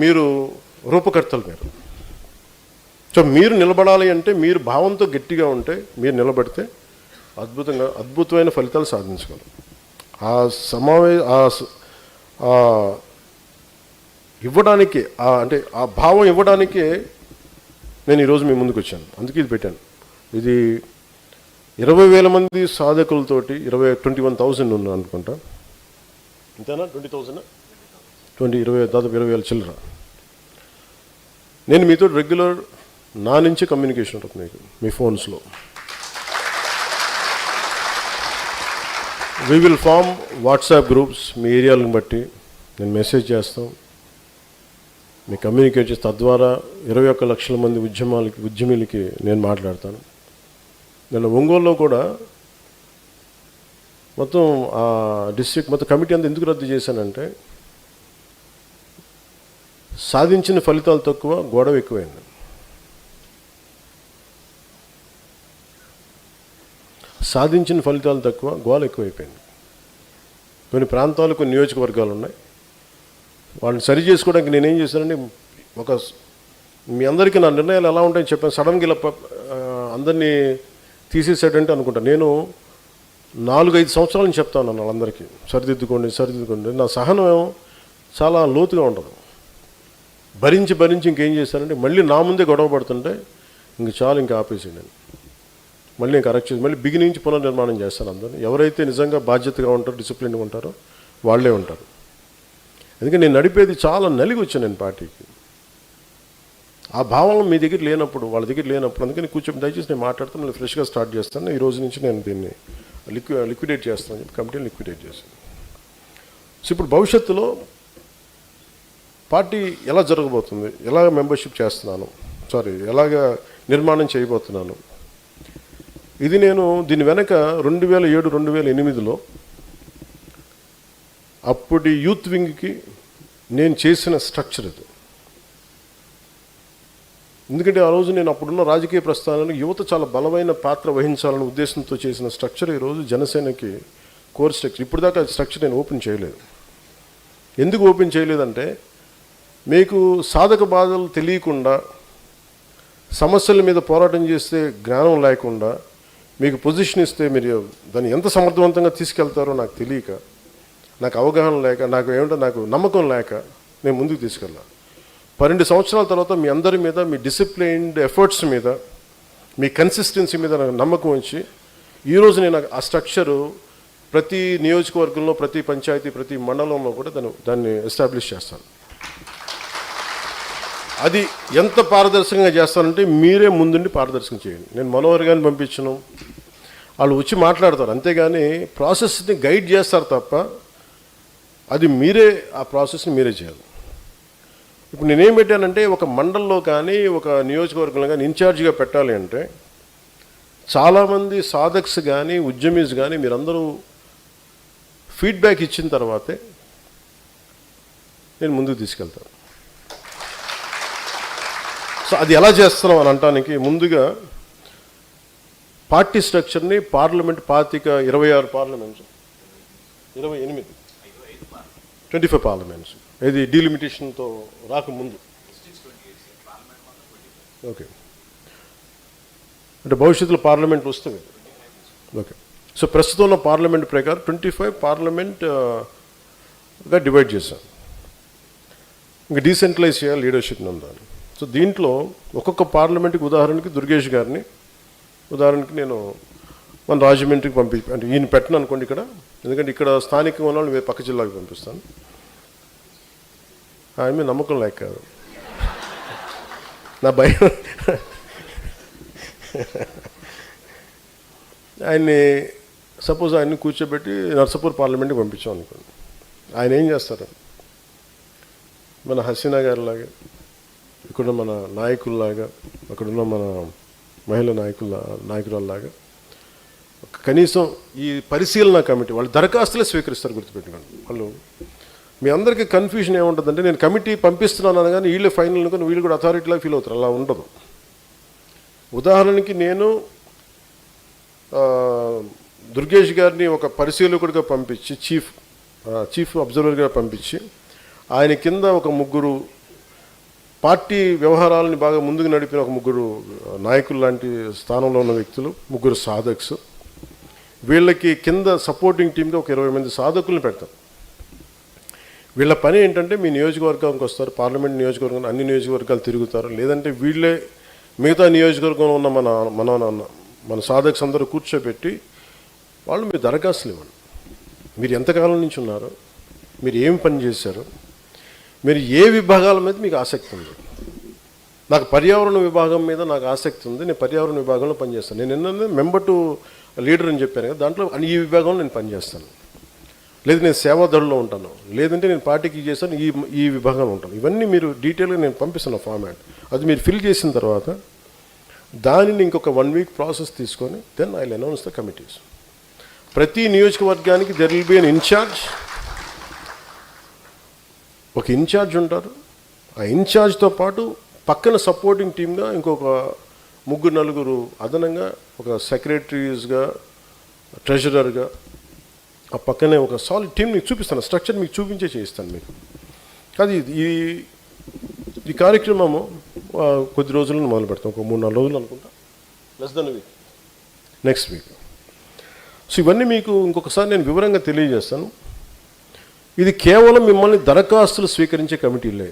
మీరు రూపకర్తలు మీరు. సో మీరు నిలబడాలి అంటే మీరు భావంతో గట్టిగా ఉంటే మీరు నిలబడితే అద్భుతమైన ఫలితాలు సాధించగలరు. ఇవ్వడానికి అంటే ఆ భావం ఇవ్వడానికే నేను ఈరోజు మీ ముందుకు వచ్చాను. అందుకే ఇది పెట్టాను. ఇది 20,000 మంది సాధకులతోటి 21,000 ఉన్నా అనుకుంటా, ఇంతేనా? 20,000 దాదాపు 20,000 చిల్లర. నేను మీతో రెగ్యులర్ నా నుంచి కమ్యూనికేషన్ ఉంటుంది మీకు మీ ఫోన్స్లో. We will form WhatsApp groups. మీ ఏరియాలను బట్టి నేను మెసేజ్ చేస్తాం, మీ కమ్యూనికేట్ చేస్తే తద్వారా 21 లక్షల మంది ఉద్యమీలకి నేను మాట్లాడతాను. నేను ఒంగోలులో కూడా మొత్తం ఆ డిస్ట్రిక్ట్ మొత్తం కమిటీ అంతా ఎందుకు రద్దు చేశానంటే సాధించిన ఫలితాలు తక్కువ, గొడవ ఎక్కువైంది. సాధించిన ఫలితాలు తక్కువ, గోల ఎక్కువైపోయింది. కొన్ని ప్రాంతాలు, కొన్ని నియోజకవర్గాలు ఉన్నాయి, వాళ్ళని సరి చేసుకోవడానికి నేనేం చేశానంటే మీ అందరికీ నా నిర్ణయాలు ఎలా ఉంటాయని చెప్పాను. సడన్గా ఇలా అందరినీ తీసేసాడంటే అనుకుంటా. నేను 4-5 సంవత్సరాల నుంచి చెప్తాను వాళ్ళందరికీ సరిదిద్దుకోండి. నా సహనం చాలా లోతుగా ఉంటుంది. భరించి ఇంకేం చేశానంటే మళ్ళీ నా ముందే గొడవ పడుతుంటే ఇంక చాలు, ఇంకా ఆపేసేయండి. మళ్ళీ నేను కరెక్ట్ చేసి మళ్ళీ బిగినింగ్ నుంచి పునర్నిర్మాణం చేస్తాను అందరినీ. ఎవరైతే నిజంగా బాధ్యతగా ఉంటారో, డిసిప్లిన్గా ఉంటారో వాళ్ళే ఉంటారు. ఎందుకంటే నేను నడిపేది చాలా నలిగి వచ్చాను నేను పార్టీకి. ఆ భావం మీ దగ్గర లేనప్పుడు, వాళ్ళ దగ్గర లేనప్పుడు, అందుకని కూర్చొని దయచేసి నేను మాట్లాడుతాను, మళ్ళీ ఫ్రెష్గా స్టార్ట్ చేస్తాను. ఈ రోజు నుంచి నేను దీన్ని లిక్విడేట్ చేస్తాను చెప్పి కమిటీని లిక్విడేట్ చేశాను. సో ఇప్పుడు భవిష్యత్తులో పార్టీ ఎలా జరగబోతుంది, ఎలాగ మెంబర్షిప్ చేస్తున్నాను, ఎలాగ నిర్మాణం చేయబోతున్నాను, ఇది నేను దీని వెనక 2007-2008లో అప్పటి యూత్ వింగ్కి నేను చేసిన స్ట్రక్చర్ ఇది. ఎందుకంటే ఆ రోజు నేను అప్పుడున్న రాజకీయ ప్రస్థానంలో యువత చాలా బలమైన పాత్ర వహించాలనే ఉద్దేశంతో చేసిన స్ట్రక్చర్ ఈరోజు జనసేనకి కోర్ స్ట్రక్చర్. ఇప్పుడు దాకా స్ట్రక్చర్ నేను ఓపెన్ చేయలేదు. ఎందుకు ఓపెన్ చేయలేదంటే మీకు సాధక బాధలు తెలియకుండా, సమస్యల మీద పోరాటం చేస్తే జ్ఞానం లేకుండా, మీకు పొజిషన్ ఇస్తే మీరు దాన్ని ఎంత సమర్థవంతంగా తీసుకెళ్తారో నాకు తెలియక, నాకు అవగాహన లేక, నాకు నమ్మకం లేక నేను ముందుకు తీసుకెళ్ళాను. 12 సంవత్సరాల తర్వాత మీ అందరి మీద, మీ డిసిప్లైన్డ్ ఎఫర్ట్స్ మీద, మీ కన్సిస్టెన్సీ మీద నాకు నమ్మకం ఉంచి ఈరోజు నేను ఆ స్ట్రక్చరు ప్రతి నియోజకవర్గంలో, ప్రతి పంచాయతీ, ప్రతి మండలంలో కూడా దాన్ని ఎస్టాబ్లిష్ చేస్తాను. అది ఎంత పారదర్శకంగా చేస్తానంటే మీరే ముందుండి పారదర్శకం చేయండి. నేను మనోహర్ గారిని పంపించను, వాళ్ళు వచ్చి మాట్లాడతారు, అంతేగాని ప్రాసెస్ని గైడ్ చేస్తారు తప్ప అది మీరే, ఆ ప్రాసెస్ని మీరే చేయాలి. ఇప్పుడు నేనేం పెట్టానంటే ఒక మండలంలో కానీ, ఒక నియోజకవర్గంలో కానీ ఇన్ఛార్జిగా పెట్టాలి అంటే చాలామంది సాధక్స్ కానీ, ఉద్యమీస్ కానీ మీరందరూ ఫీడ్బ్యాక్ ఇచ్చిన తర్వాతే నేను ముందుకు తీసుకెళ్తాను. సో అది ఎలా చేస్తున్నాం అని అనటానికి ముందుగా పార్టీ స్ట్రక్చర్ని పార్లమెంట్ 26 పార్లమెంట్స్, 25 పార్లమెంట్స్, ఇది డీలిమిటేషన్తో రాకముందు. ఓకే, అంటే భవిష్యత్తులో పార్లమెంట్ వస్తుంది. ఓకే, సో ప్రస్తుతం ఉన్న పార్లమెంట్ ప్రకారం 25 పార్లమెంట్గా డివైడ్ చేశాం. ఇంకా డీసెంట్రలైజ్ చేయాలి లీడర్షిప్ని ఉండాలి. సో దీంట్లో ఒక్కొక్క పార్లమెంట్కి ఉదాహరణకి దుర్గేష్ గారిని నేను మన రాజమండ్రికి అంటే ఈయన పెట్టను అనుకోండి ఇక్కడ, ఎందుకంటే ఇక్కడ స్థానికంగా ఉన్న వాళ్ళు పక్క జిల్లాకి పంపిస్తాను. ఆయన మీద నమ్మకం లేక కాదు, నా భయం. ఆయన్ని ఆయన్ని కూర్చోబెట్టి నర్సాపూర్ పార్లమెంట్కి పంపించాం అనుకోండి. ఆయన ఏం చేస్తారు, మన హసీనా గారిలాగా, ఇక్కడున్న మన నాయకుల్లాగా, అక్కడున్న మన మహిళా నాయకురాల్లాగా కనీసం ఈ పరిశీలన కమిటీ వాళ్ళు దరఖాస్తులే స్వీకరిస్తారు, గుర్తుపెట్టుకోండి. వాళ్ళు మీ అందరికీ కన్ఫ్యూజన్ ఏముంటుందంటే నేను కమిటీ పంపిస్తున్నాను కానీ వీళ్ళే ఫైనల్ అనుకుని వీళ్ళు కూడా అథారిటీలా ఫీల్ అవుతారు. అలా ఉండదు. ఉదాహరణకి నేను దుర్గేష్ గారిని ఒక పరిశీలకుడిగా పంపించి, చీఫ్ అబ్జర్వర్గా పంపించి, ఆయన కింద ఒక 3 పార్టీ వ్యవహారాలని బాగా ముందుకు నడిపిన ఒక ముగ్గురు నాయకులు లాంటి స్థానంలో ఉన్న వ్యక్తులు, ముగ్గురు సాధక్స్. వీళ్ళకి కింద సపోర్టింగ్ టీమ్గా ఒక 20 మంది సాధకుల్ని పెడతాం. వీళ్ళ పని ఏంటంటే మీ నియోజకవర్గానికి వస్తారు, పార్లమెంట్ నియోజకవర్గం అన్ని నియోజకవర్గాలు తిరుగుతారు. లేదంటే వీళ్ళే మిగతా నియోజకవర్గంలో ఉన్న మన సాధక్స్ అందరూ కూర్చోబెట్టి వాళ్ళు మీ దరఖాస్తులు ఇవ్వండి. మీరు ఎంతకాలం నుంచి ఉన్నారు, మీరు ఏం పని చేశారు, మీరు ఏ విభాగాల మీద మీకు ఆసక్తి ఉంది. నాకు పర్యావరణ విభాగం మీద నాకు ఆసక్తి ఉంది, నేను పర్యావరణ విభాగంలో పనిచేస్తాను. నేను ఏంటంటే మెంబర్ టు లీడర్ అని చెప్పాను కదా, దాంట్లో ఈ విభాగంలో నేను పనిచేస్తాను. లేదు నేను సేవాదళంలో ఉంటాను, లేదంటే నేను పార్టీకి చేస్తాను, ఈ విభాగంలో ఉంటాను. ఇవన్నీ మీరు డీటెయిల్గా నేను పంపిస్తున్న ఫార్మాట్. అది మీరు ఫిల్ చేసిన తర్వాత దానిని ఇంకొక 1 వీక్ ప్రాసెస్ తీసుకొని then I will announce the committees. ప్రతి నియోజకవర్గానికి there will be an incharge. ఒక ఇన్ఛార్జ్ ఉంటారు. ఆ ఇన్ఛార్జ్తో పాటు పక్కన సపోర్టింగ్ టీమ్గా ఇంకొక 3-4 అదనంగా, ఒక సెక్రటరీస్గా, ట్రెజరర్గా, ఆ పక్కనే ఒక సాలిడ్ టీమ్ మీకు చూపిస్తాను. స్ట్రక్చర్ మీకు చూపించే చేయిస్తాను మీకు. అది ఈ కార్యక్రమము కొద్ది రోజులను మొదలు పెడతాం. ఒక 3-4 రోజులు అనుకుంటా, less than week, next week. So ఇవన్నీ మీకు ఇంకొకసారి నేను వివరంగా తెలియజేస్తాను. ఇది కేవలం మిమ్మల్ని దరఖాస్తులు స్వీకరించే కమిటీలే.